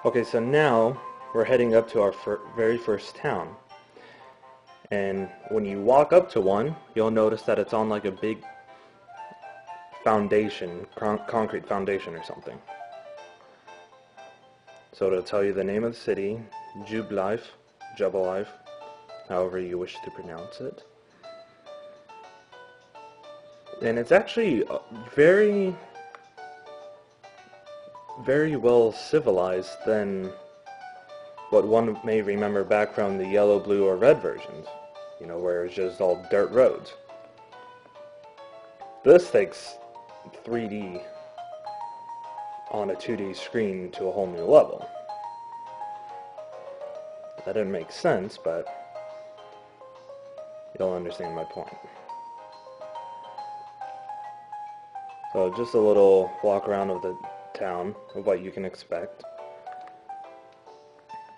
Okay, so now we're heading up to our very first town. And when you walk up to one, you'll notice that it's on like a big foundation, concrete foundation or something. So it'll tell you the name of the city, Jubilife, however you wish to pronounce it. And it's actually very, very well civilized than what one may remember back from the yellow, blue, or red versions. You know, where it's just all dirt roads. This takes 3D on a 2D screen to a whole new level. That didn't make sense, but you'll understand my point. So just a little walk around of the town of what you can expect.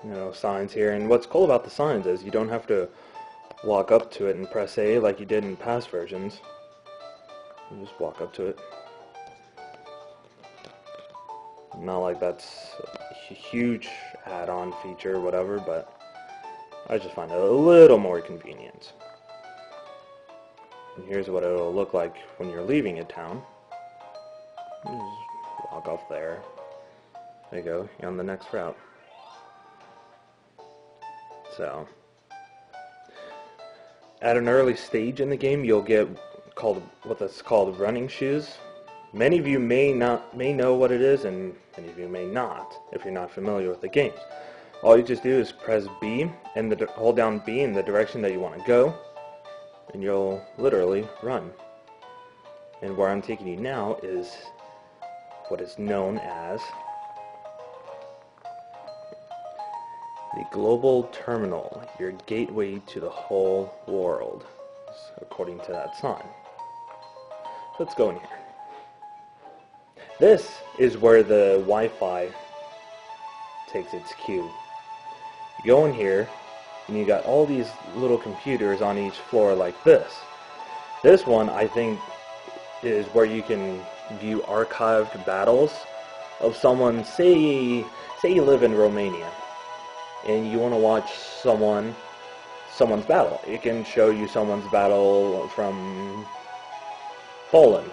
You know, signs here, and what's cool about the signs is you don't have to walk up to it and press A like you did in past versions. You just walk up to it. Not like that's a huge add-on feature or whatever, but I just find it a little more convenient. And here's what it'll look like when you're leaving a town. You just walk off there. There you go, you're on the next route. So, at an early stage in the game, you'll get what's called running shoes. Many of you may know what it is, and many of you may not if you're not familiar with the games. All you just do is press B and hold down B in the direction that you want to go, and you'll literally run. And where I'm taking you now is what is known as the Global Terminal, your gateway to the whole world, according to that sign. Let's go in here. This is where the Wi-Fi takes its cue. You go in here, and you got all these little computers on each floor like this. This one, I think, is where you can view archived battles of someone, say you live in Romania, and you want to watch someone's battle. It can show you someone's battle from Poland,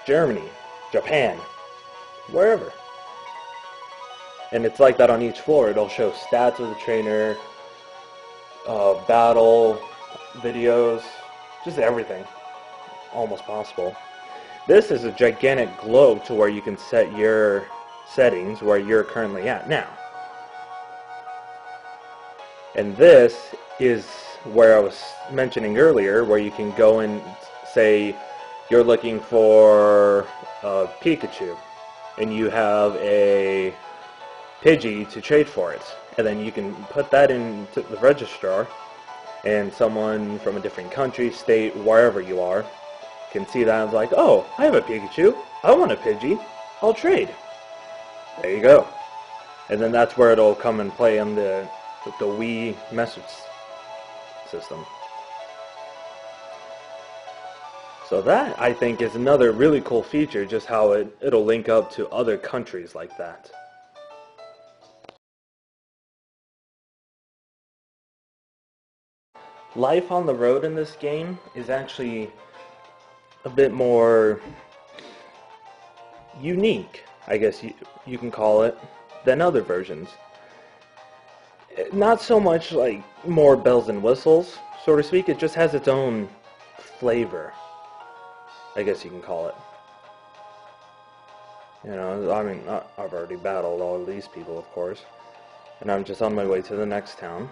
Germany, Japan, wherever. And it's like that on each floor. It'll show stats of the trainer, battle, videos, just everything almost possible. This is a gigantic globe to where you can set your settings where you're currently at now. And this is where I was mentioning earlier, where you can go and say you're looking for a Pikachu, and you have a Pidgey to trade for it. And then you can put that into the registrar, and someone from a different country, state, wherever you are, can see that and is like, oh, I have a Pikachu, I want a Pidgey, I'll trade. There you go. And then that's where it'll come and play on the Wii message system. So that, I think, is another really cool feature, just how it'll link up to other countries like that. Life on the road in this game is actually a bit more unique, I guess you can call it, than other versions. Not so much like more bells and whistles, so to speak. It just has its own flavor, I guess you can call it. You know, I mean, I've already battled all of these people, of course, and I'm just on my way to the next town.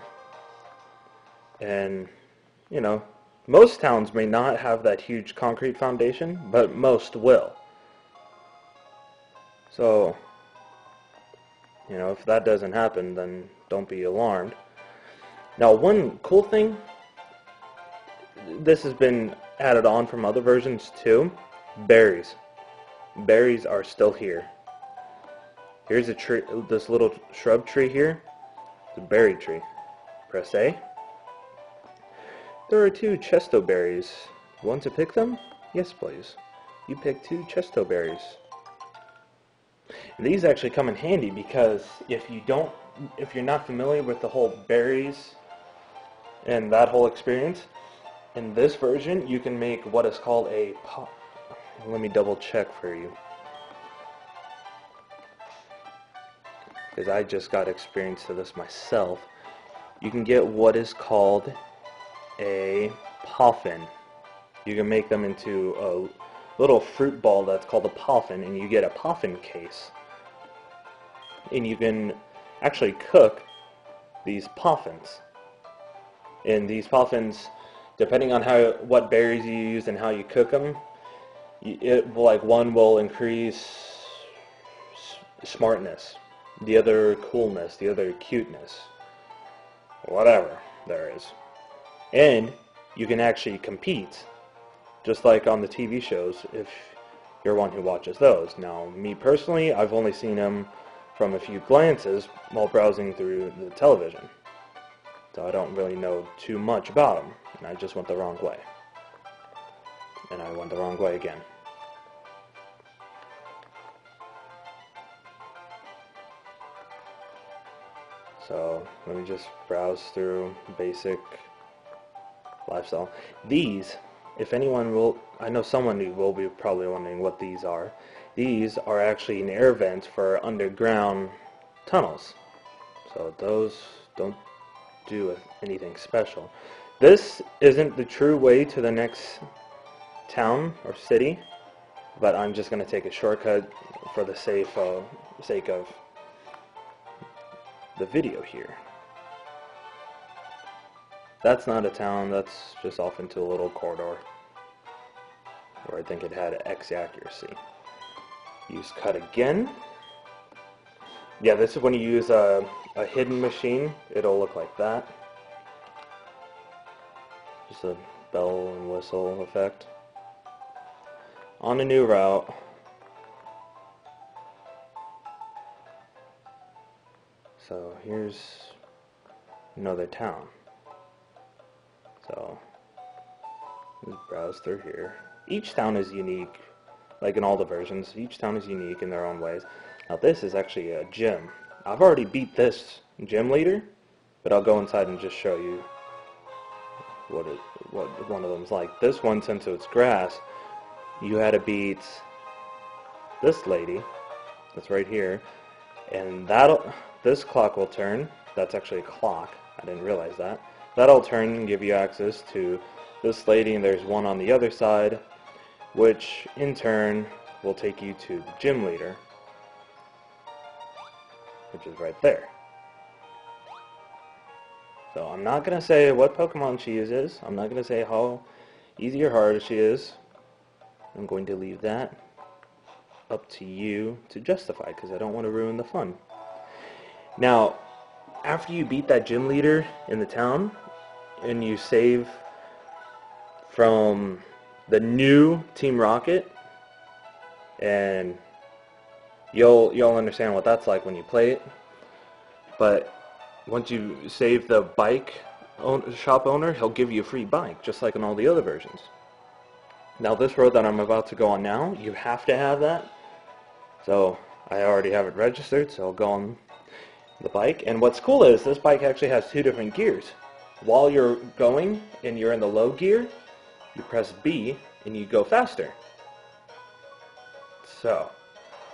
And, you know, most towns may not have that huge concrete foundation, but most will. So, you know, if that doesn't happen, then don't be alarmed. Now, one cool thing, this has been added on from other versions too, berries. Berries are still here. Here's a tree, this little shrub tree here, it's a berry tree. Press A. There are 2 chesto berries. Want to pick them? Yes, please. You pick 2 chesto berries. And these actually come in handy because if you're not familiar with the whole berries and that whole experience, in this version you can make what is called a let me double check for you, because I just got experience to this myself. You can get what is called a poffin. You can make them into a little fruit ball that's called a poffin, and you get a poffin case. And you can actually cook these poffins. And these poffins, depending on what berries you use and how you cook them, one will increase smartness, the other coolness, the other cuteness, whatever there is. And you can actually compete, just like on the TV shows, if you're one who watches those. Now, me personally, I've only seen them from a few glances while browsing through the television. So I don't really know too much about them, and I just went the wrong way. And I went the wrong way again. So let me just browse through basic lifestyle. These, if anyone will, I know someone who will be probably wondering what these are. These are actually an air vent for underground tunnels. So those don't do anything special. This isn't the true way to the next town or city, but I'm just going to take a shortcut for the sake of the video here. That's not a town, that's just off into a little corridor where I think it had X accuracy. Use cut again. Yeah, this is when you use a hidden machine, it'll look like that. Just a bell and whistle effect. On a new route. So here's another town. So let's browse through here. Each town is unique, like in all the versions. Each town is unique in their own ways. Now this is actually a gym. I've already beat this gym leader, but I'll go inside and just show you what one of them's like. This one, since it's grass, you had to beat this lady that's right here, and this clock will turn. That's actually a clock. I didn't realize that. That'll turn and give you access to this lady, and there's one on the other side, which in turn will take you to the gym leader, which is right there. So I'm not going to say what Pokemon she is. I'm not going to say how easy or hard she is. I'm going to leave that up to you to justify, because I don't want to ruin the fun. Now, after you beat that gym leader in the town, and you save from the new Team Rocket, and you'll understand what that's like when you play it. But once you save the bike shop owner, he'll give you a free bike, just like in all the other versions. Now this road that I'm about to go on now, you have to have that. So I already have it registered, so I'll go on the bike. And what's cool is this bike actually has two different gears. While you're going and you're in the low gear, you press B and you go faster. So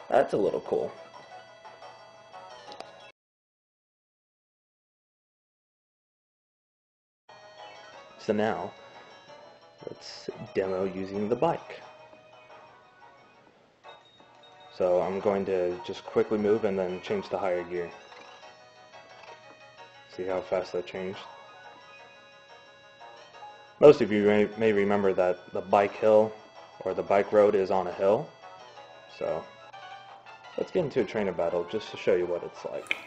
that's a little cool. So now let's demo using the bike. So I'm going to just quickly move and then change to higher gear. See how fast that changed? Most of you may remember that the bike hill or the bike road is on a hill. So let's get into a trainer battle just to show you what it's like.